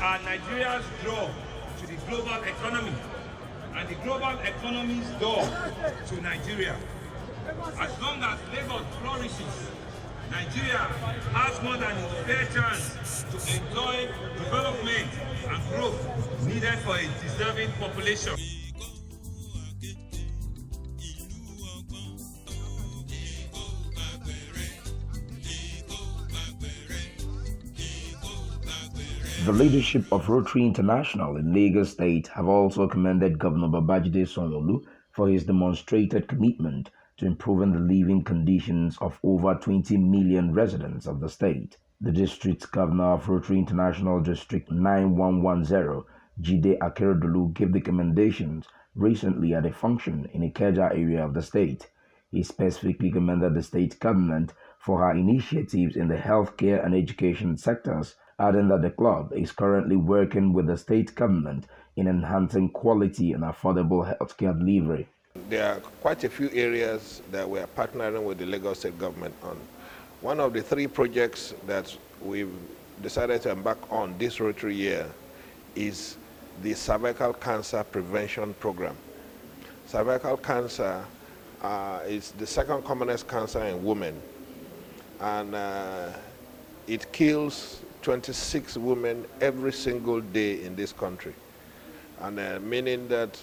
are Nigeria's door to the global economy and the global economy's door to Nigeria. As long as Lagos flourishes, Nigeria has more than its fair chance to enjoy development and growth needed for a deserving population. The leadership of Rotary International in Lagos State have also commended Governor Babajide Sanwo-Olu for his demonstrated commitment to improving the living conditions of over 20 million residents of the state. The district governor of Rotary International District 9110, Jide Akeredolu, gave the commendations recently at a function in Ikeja area of the state. He specifically commended the state government for her initiatives in the healthcare and education sectors, adding that the club is currently working with the state government in enhancing quality and affordable healthcare delivery. There are quite a few areas that we are partnering with the Lagos State government on. One of the 3 projects that we've decided to embark on this Rotary year is the cervical cancer prevention program. Cervical cancer is the second commonest cancer in women, and it kills 26 women every single day in this country, and meaning that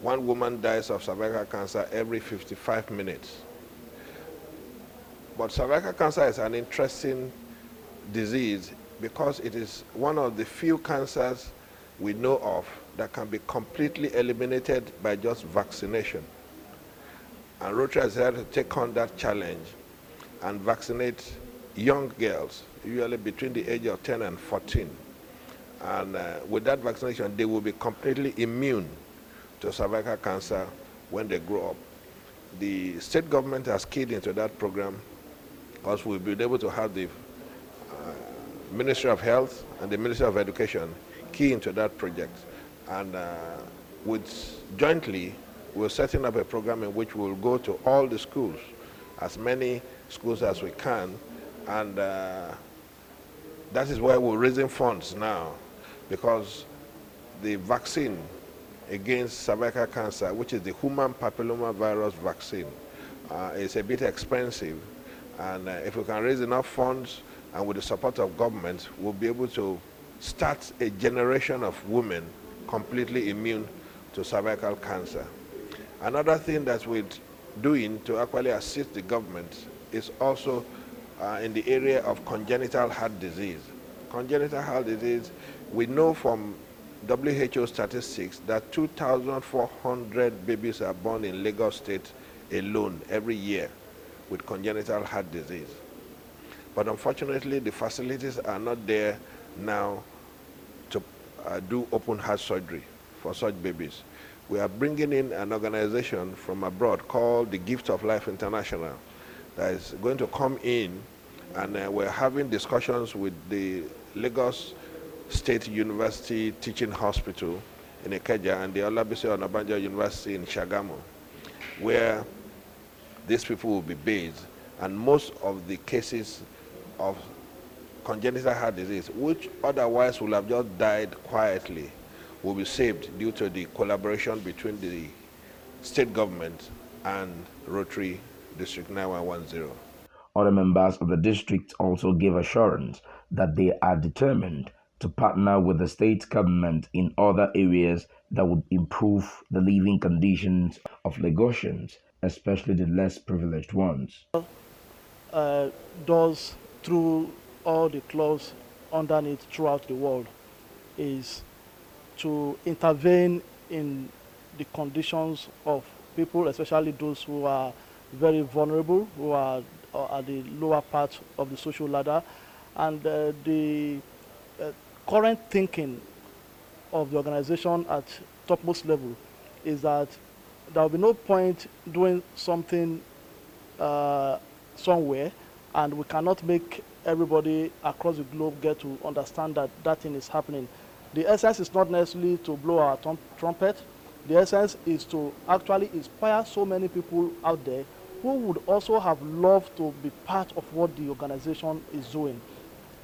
1 woman dies of cervical cancer every 55 minutes. But cervical cancer is an interesting disease because it is one of the few cancers we know of that can be completely eliminated by just vaccination. And Rotary has had to take on that challenge and vaccinate young girls, usually between the age of 10 and 14. And with that vaccination, they will be completely immune to cervical cancer when they grow up. The state government has keyed into that program because we'll be able to have the Ministry of Health and the Ministry of Education key into that project. And jointly, we're setting up a program in which we'll go to all the schools, as many schools as we can, and that is why we're raising funds now, because the vaccine against cervical cancer, which is the human papilloma virus vaccine, is a bit expensive, and if we can raise enough funds and with the support of government, we'll be able to start a generation of women completely immune to cervical cancer. Another thing that we're doing to actually assist the government is also in the area of congenital heart disease. Congenital heart disease, we know from WHO statistics that 2,400 babies are born in Lagos State alone every year with congenital heart disease. But unfortunately, the facilities are not there now to do open heart surgery for such babies. We are bringing in an organization from abroad called the Gift of Life International that is going to come in, and we're having discussions with the Lagos State University Teaching Hospital in Ikeja and the Olabisi Onabanjo University in Shagamu, where these people will be based, and most of the cases of congenital heart disease, which otherwise would have just died quietly, will be saved due to the collaboration between the state government and Rotary District 9110. Other members of the district also gave assurance that they are determined to partner with the state government in other areas that would improve the living conditions of Lagosians, especially the less privileged ones. Does through all the clubs underneath throughout the world is to intervene in the conditions of people, especially those who are very vulnerable, who are at the lower part of the social ladder. And the current thinking of the organization at topmost level is that there will be no point doing something somewhere and we cannot make everybody across the globe get to understand that that thing is happening. The essence is not necessarily to blow our trumpet. The essence is to actually inspire so many people out there who would also have loved to be part of what the organization is doing.